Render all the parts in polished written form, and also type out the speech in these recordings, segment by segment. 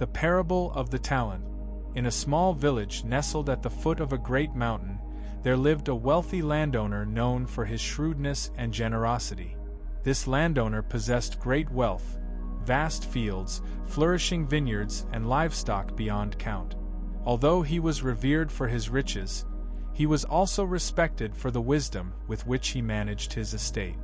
The parable of the talent. In a small village nestled at the foot of a great mountain, there lived a wealthy landowner known for his shrewdness and generosity. This landowner possessed great wealth, vast fields, flourishing vineyards, and livestock beyond count. Although he was revered for his riches, he was also respected for the wisdom with which he managed his estate.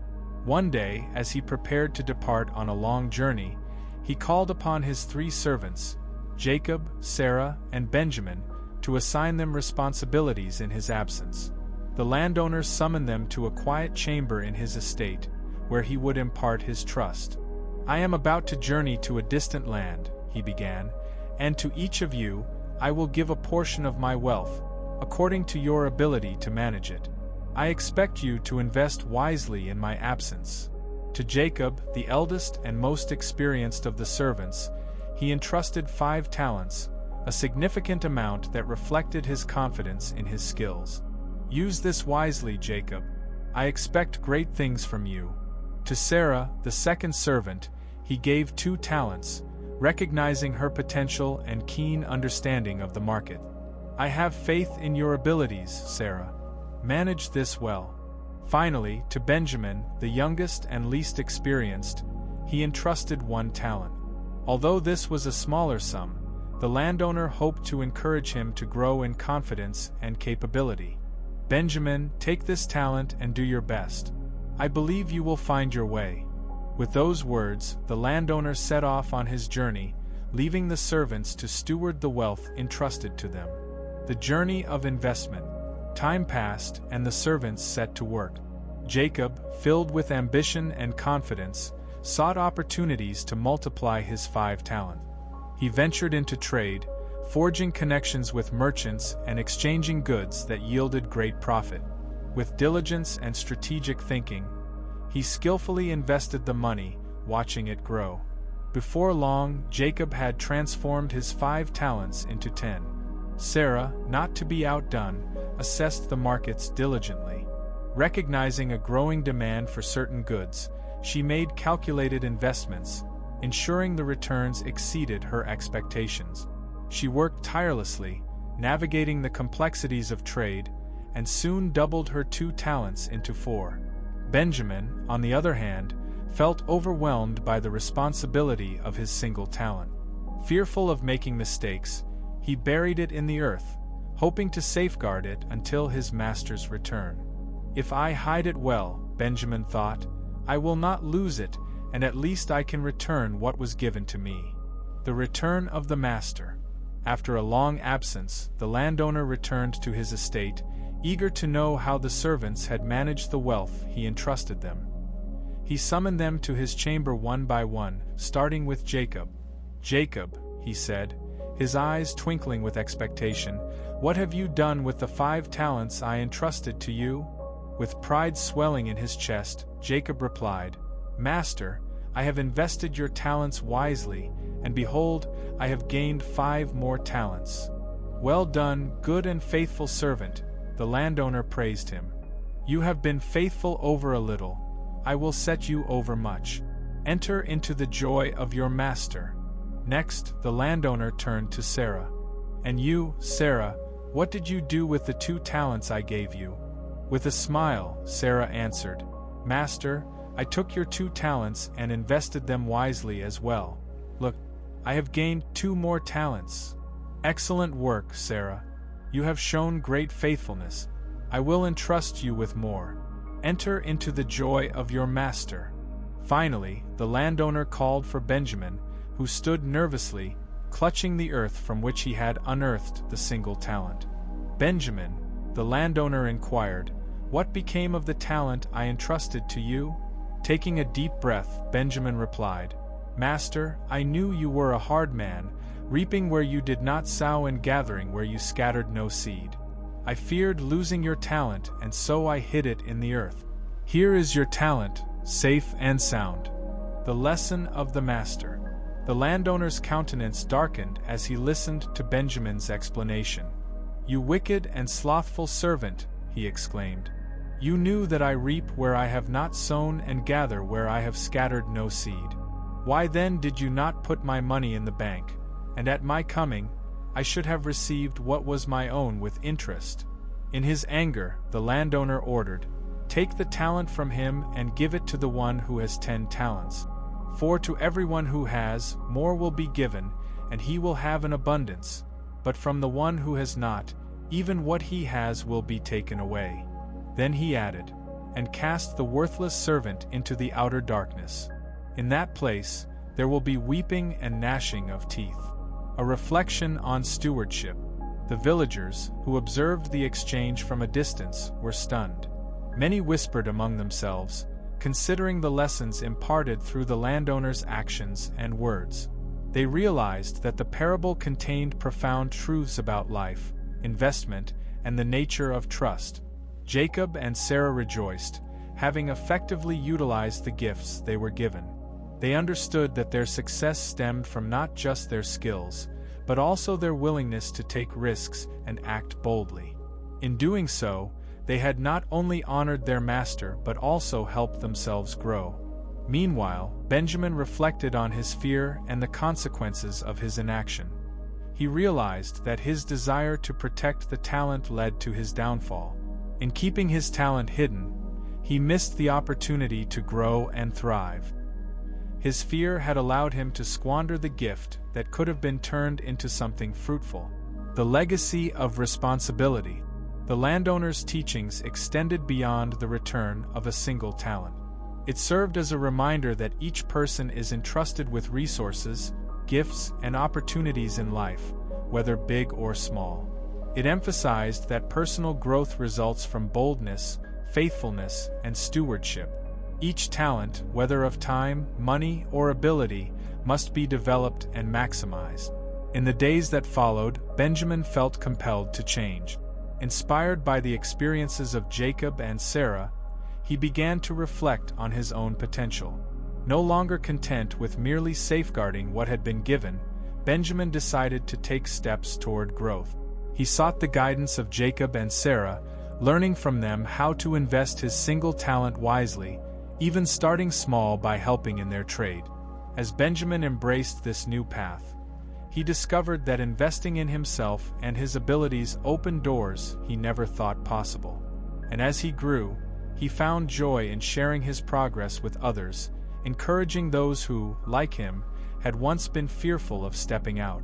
One day, as he prepared to depart on a long journey, he called upon his 3 servants, Jacob, Sarah, and Benjamin, to assign them responsibilities in his absence. The landowner summoned them to a quiet chamber in his estate, where he would impart his trust. "I am about to journey to a distant land," he began, "and to each of you I will give a portion of my wealth, according to your ability to manage it. I expect you to invest wisely in my absence." To Jacob, the eldest and most experienced of the servants, he entrusted 5 talents, a significant amount that reflected his confidence in his skills. "Use this wisely, Jacob. I expect great things from you." To Sarah, the second servant, he gave 2 talents, recognizing her potential and keen understanding of the market. "I have faith in your abilities, Sarah. Manage this well." Finally, to Benjamin, the youngest and least experienced, he entrusted 1 talent. Although this was a smaller sum, the landowner hoped to encourage him to grow in confidence and capability. "Benjamin, take this talent and do your best. I believe you will find your way." With those words, the landowner set off on his journey, leaving the servants to steward the wealth entrusted to them. The journey of investment. Time passed, and the servants set to work. Jacob, filled with ambition and confidence, sought opportunities to multiply his 5 talents. He ventured into trade, forging connections with merchants and exchanging goods that yielded great profit. With diligence and strategic thinking, he skillfully invested the money, watching it grow. Before long, Jacob had transformed his 5 talents into 10. Sarah, not to be outdone, assessed the markets diligently. Recognizing a growing demand for certain goods, she made calculated investments, ensuring the returns exceeded her expectations. She worked tirelessly, navigating the complexities of trade, and soon doubled her 2 talents into 4. Benjamin, on the other hand, felt overwhelmed by the responsibility of his single talent. Fearful of making mistakes, he buried it in the earth, hoping to safeguard it until his master's return. "If I hide it well," Benjamin thought, "I will not lose it, and at least I can return what was given to me." The return of the master. After a long absence, the landowner returned to his estate, eager to know how the servants had managed the wealth he entrusted them. He summoned them to his chamber one by one, starting with Jacob. "Jacob," he said, his eyes twinkling with expectation, "what have you done with the 5 talents I entrusted to you?" With pride swelling in his chest, Jacob replied, "Master, I have invested your talents wisely, and behold, I have gained 5 more talents." "Well done, good and faithful servant," the landowner praised him. "You have been faithful over a little. I will set you over much. Enter into the joy of your master." Next, the landowner turned to Sarah. "And you, Sarah, what did you do with the 2 talents I gave you?" With a smile, Sarah answered, "Master, I took your 2 talents and invested them wisely as well. Look, I have gained 2 more talents." "Excellent work, Sarah. You have shown great faithfulness. I will entrust you with more. Enter into the joy of your master." Finally, the landowner called for Benjamin, who stood nervously, clutching the earth from which he had unearthed the single talent. "Benjamin," the landowner inquired, "what became of the talent I entrusted to you?" Taking a deep breath, Benjamin replied, "Master, I knew you were a hard man, reaping where you did not sow and gathering where you scattered no seed. I feared losing your talent, and so I hid it in the earth. Here is your talent, safe and sound." The lesson of the master. The landowner's countenance darkened as he listened to Benjamin's explanation. "You wicked and slothful servant," he exclaimed. "You knew that I reap where I have not sown and gather where I have scattered no seed. Why then did you not put my money in the bank, and at my coming, I should have received what was my own with interest." In his anger, the landowner ordered, "Take the talent from him and give it to the one who has 10 talents. For to everyone who has, more will be given, and he will have an abundance. But from the one who has not, even what he has will be taken away." Then he added, "And cast the worthless servant into the outer darkness. In that place, there will be weeping and gnashing of teeth." A reflection on stewardship. The villagers, who observed the exchange from a distance, were stunned. Many whispered among themselves, considering the lessons imparted through the landowner's actions and words. They realized that the parable contained profound truths about life, investment, and the nature of trust. Jacob and Sarah rejoiced, having effectively utilized the gifts they were given. They understood that their success stemmed from not just their skills, but also their willingness to take risks and act boldly. In doing so, they had not only honored their master but also helped themselves grow. Meanwhile, Benjamin reflected on his fear and the consequences of his inaction. He realized that his desire to protect the talent led to his downfall. In keeping his talent hidden, he missed the opportunity to grow and thrive. His fear had allowed him to squander the gift that could have been turned into something fruitful. The legacy of responsibility. The landowner's teachings extended beyond the return of a single talent. It served as a reminder that each person is entrusted with resources, gifts, and opportunities in life, whether big or small. It emphasized that personal growth results from boldness, faithfulness, and stewardship. Each talent, whether of time, money, or ability, must be developed and maximized. In the days that followed, Benjamin felt compelled to change. Inspired by the experiences of Jacob and Sarah, he began to reflect on his own potential. No longer content with merely safeguarding what had been given, Benjamin decided to take steps toward growth. He sought the guidance of Jacob and Sarah, learning from them how to invest his single talent wisely, even starting small by helping in their trade. As Benjamin embraced this new path, he discovered that investing in himself and his abilities opened doors he never thought possible. And as he grew, he found joy in sharing his progress with others, encouraging those who, like him, had once been fearful of stepping out.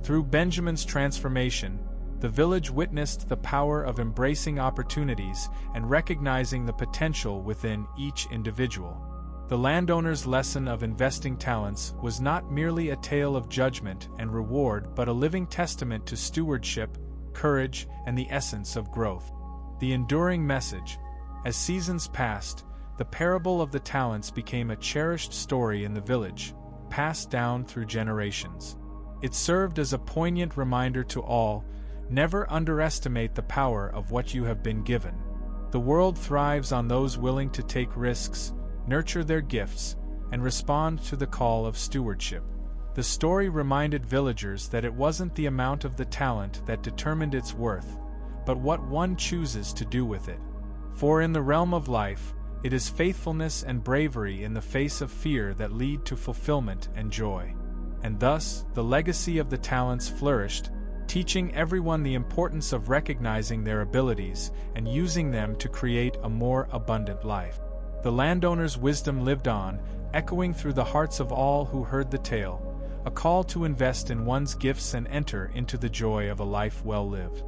Through Benjamin's transformation, the village witnessed the power of embracing opportunities and recognizing the potential within each individual. The landowner's lesson of investing talents was not merely a tale of judgment and reward but a living testament to stewardship, courage, and the essence of growth. The enduring message. As seasons passed, the parable of the talents became a cherished story in the village, passed down through generations. It served as a poignant reminder to all: never underestimate the power of what you have been given. The world thrives on those willing to take risks, nurture their gifts, and respond to the call of stewardship. The story reminded villagers that it wasn't the amount of the talent that determined its worth, but what one chooses to do with it. For in the realm of life, it is faithfulness and bravery in the face of fear that lead to fulfillment and joy. And thus, the legacy of the talents flourished, teaching everyone the importance of recognizing their abilities and using them to create a more abundant life. The landowner's wisdom lived on, echoing through the hearts of all who heard the tale, a call to invest in one's gifts and enter into the joy of a life well lived.